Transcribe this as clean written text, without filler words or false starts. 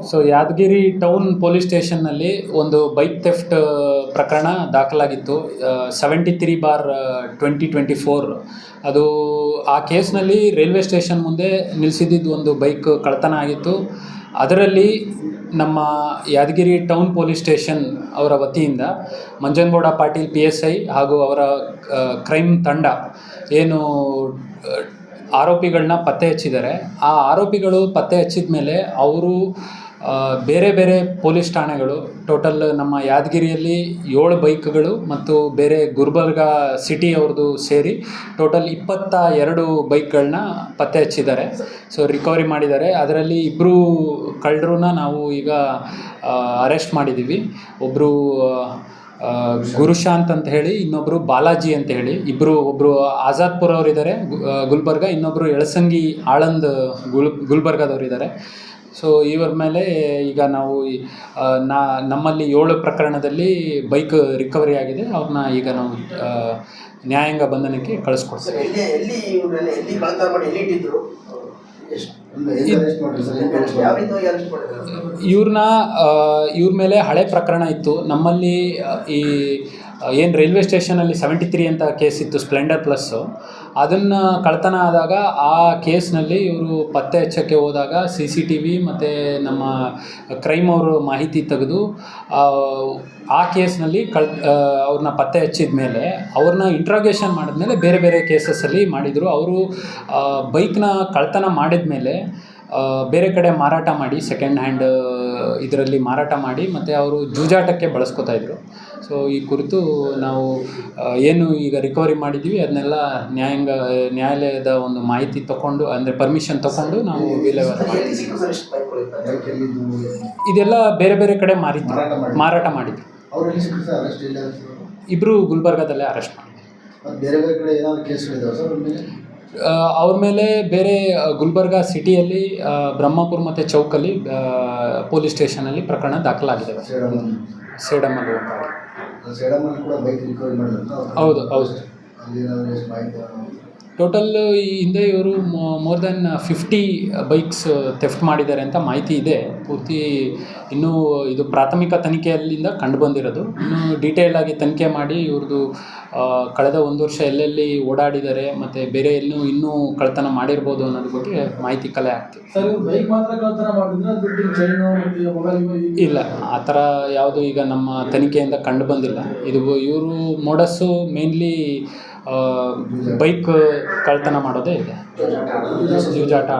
So Yadgir town police ಸ್ಟೇಷನ್ನಲ್ಲಿ ಒಂದು bike theft ಪ್ರಕರಣ ದಾಖಲಾಗಿತ್ತು 73/2024. ಅದು ಆ ಕೇಸ್ನಲ್ಲಿ ರೈಲ್ವೆ ಸ್ಟೇಷನ್ ಮುಂದೆ ನಿಲ್ಲಿಸಿದ್ದು ಒಂದು ಬೈಕ್ ಕಳ್ಳತನ ಆಗಿತ್ತು. ಅದರಲ್ಲಿ ನಮ್ಮ ಯಾದಗಿರಿ ಟೌನ್ ಪೊಲೀಸ್ ಸ್ಟೇಷನ್ ಅವರ ವತಿಯಿಂದ ಮಂಜನಗೌಡ ಪಾಟೀಲ್ PSI ಹಾಗೂ ಅವರ ಕ್ರೈಮ್ ತಂಡ ಏನು ಆರೋಪಿಗಳನ್ನ ಪತ್ತೆ ಹಚ್ಚಿದ್ದಾರೆ. ಆ ಆರೋಪಿಗಳು ಪತ್ತೆ ಹಚ್ಚಿದ ಮೇಲೆ ಅವರು ಬೇರೆ ಬೇರೆ ಪೊಲೀಸ್ ಠಾಣೆಗಳು, ಟೋಟಲ್ ನಮ್ಮ ಯಾದಗಿರಿಯಲ್ಲಿ 7 ಬೈಕ್ಗಳು ಮತ್ತು ಬೇರೆ ಗುಲ್ಬರ್ಗ ಸಿಟಿ ಅವ್ರದ್ದು ಸೇರಿ ಟೋಟಲ್ 22 ಬೈಕ್ಗಳನ್ನ ಪತ್ತೆ ಹಚ್ಚಿದ್ದಾರೆ. ಸೊ ರಿಕವರಿ ಮಾಡಿದ್ದಾರೆ. ಅದರಲ್ಲಿ 2 ಕಳ್ಳರನ್ನ ನಾವು ಈಗ ಅರೆಸ್ಟ್ ಮಾಡಿದ್ದೀವಿ. ಒಬ್ಬರು ಗುರುಶಾಂತ್ ಅಂತ ಹೇಳಿ, ಇನ್ನೊಬ್ಬರು ಬಾಲಾಜಿ ಅಂತ ಹೇಳಿ, ಒಬ್ಬರು ಆಜಾದ್ಪುರ ಅವರಿದ್ದಾರೆ ಗುಲ್ಬರ್ಗ, ಇನ್ನೊಬ್ಬರು ಎಳಸಂಗಿ ಆಳಂದ್ ಗುಲ್ಬರ್ಗದವರಿದ್ದಾರೆ. ಸೊ ಇವರ ಮೇಲೆ ಈಗ ನಾವು ನಮ್ಮಲ್ಲಿ 7 ಪ್ರಕರಣದಲ್ಲಿ ಬೈಕ್ ರಿಕವರಿ ಆಗಿದೆ. ಅವ್ರನ್ನ ಈಗ ನಾವು ನ್ಯಾಯಾಂಗ ಬಂಧನಕ್ಕೆ ಕಳಿಸ್ಕೊಡ್ತೀವಿ. ಇವ್ರ ಮೇಲೆ ಹಳೆ ಪ್ರಕರಣ ಇತ್ತು. ನಮ್ಮಲ್ಲಿ ಈ ಏನು ರೈಲ್ವೆ ಸ್ಟೇಷನಲ್ಲಿ 73 ಅಂತ ಕೇಸ್ ಇತ್ತು, ಸ್ಪ್ಲೆಂಡರ್ ಪ್ಲಸ್ಸು. ಅದನ್ನು ಕಳ್ಳತನ ಆದಾಗ ಆ ಕೇಸ್ನಲ್ಲಿ ಇವರು ಪತ್ತೆ ಹಚ್ಚೋಕ್ಕೆ ಹೋದಾಗ CCTV ಮತ್ತು ನಮ್ಮ ಕ್ರೈಮ್ ಅವರು ಮಾಹಿತಿ ತೆಗೆದು ಆ ಕೇಸ್ನಲ್ಲಿ ಅವ್ರನ್ನ ಪತ್ತೆ ಹಚ್ಚಿದ ಮೇಲೆ ಅವ್ರನ್ನ ಇಂಟ್ರಾಗೇಷನ್ ಮಾಡಿದ್ಮೇಲೆ ಬೇರೆ ಬೇರೆ ಕೇಸಸ್ಸಲ್ಲಿ ಮಾಡಿದರು. ಅವರು ಬೈಕ್ನ ಕಳ್ಳತನ ಮಾಡಿದ ಮೇಲೆ ಬೇರೆ ಕಡೆ ಮಾರಾಟ ಮಾಡಿ, ಸೆಕೆಂಡ್ ಹ್ಯಾಂಡ್ ಇದರಲ್ಲಿ ಮಾರಾಟ ಮಾಡಿ ಮತ್ತು ಅವರು ಜೂಜಾಟಕ್ಕೆ ಬಳಸ್ಕೊತಾಯಿದ್ರು. ಸೊ ಈ ಕುರಿತು ನಾವು ಏನು ಈಗ ರಿಕವರಿ ಮಾಡಿದ್ದೀವಿ ಅದನ್ನೆಲ್ಲ ನ್ಯಾಯಾಲಯದ ಒಂದು ಮಾಹಿತಿ ತೊಗೊಂಡು, ಅಂದರೆ ಪರ್ಮಿಷನ್ ತೊಗೊಂಡು ನಾವು ವಿಲೇವಾರಿ ಮಾಡಿದ್ದೀವಿ. ಇದೆಲ್ಲ ಬೇರೆ ಬೇರೆ ಕಡೆ ಮಾರಾಟ ಮಾಡಿದ್ರು. 2 ಗುಲ್ಬರ್ಗದಲ್ಲೇ ಅರೆಸ್ಟ್ ಮಾಡಿದ್ವಿ. ಅವ್ರ ಮೇಲೆ ಬೇರೆ ಗುಲ್ಬರ್ಗ ಸಿಟಿಯಲ್ಲಿ ಬ್ರಹ್ಮಪುರ ಮತ್ತು ಚೌಕಲ್ಲಿ ಪೊಲೀಸ್ ಸ್ಟೇಷನಲ್ಲಿ ಪ್ರಕರಣ ದಾಖಲಾಗಿದೆ. ಸೇಡಮಲ್ಲಿ ಹೌದು. ಟೋಟಲ್ ಈ ಹಿಂದೆ ಇವರು ಮೋರ್ ದೆನ್ 50 ಬೈಕ್ಸ್ ಥೆಫ್ಟ್ ಮಾಡಿದ್ದಾರೆ ಅಂತ ಮಾಹಿತಿ ಇದೆ. ಪೂರ್ತಿ ಇನ್ನೂ ಇದು ಪ್ರಾಥಮಿಕ ತನಿಖೆಯಲ್ಲಿಂದ ಕಂಡು ಬಂದಿರೋದು. ಇನ್ನೂ ಡೀಟೇಲ್ ಆಗಿ ತನಿಖೆ ಮಾಡಿ ಇವ್ರದ್ದು ಕಳೆದ 1 ವರ್ಷ ಎಲ್ಲೆಲ್ಲಿ ಓಡಾಡಿದ್ದಾರೆ ಮತ್ತು ಬೇರೆ ಇನ್ನೂ ಕಳ್ಳತನ ಮಾಡಿರ್ಬೋದು ಅನ್ನೋದ್ರ ಬಗ್ಗೆ ಮಾಹಿತಿ ಕಲೆ ಆಗ್ತಿದೆ. ಇಲ್ಲ, ಆ ಥರ ಯಾವುದು ಈಗ ನಮ್ಮ ತನಿಖೆಯಿಂದ ಕಂಡು ಬಂದಿಲ್ಲ. ಇವರು ಮೋಡಸ್ಸು ಮೇನ್ಲಿ ಬೈಕ್ ಕಳ್ಳತನ ಮಾಡೋದೇ ಇದೆ, ಜೂಜಾಟ.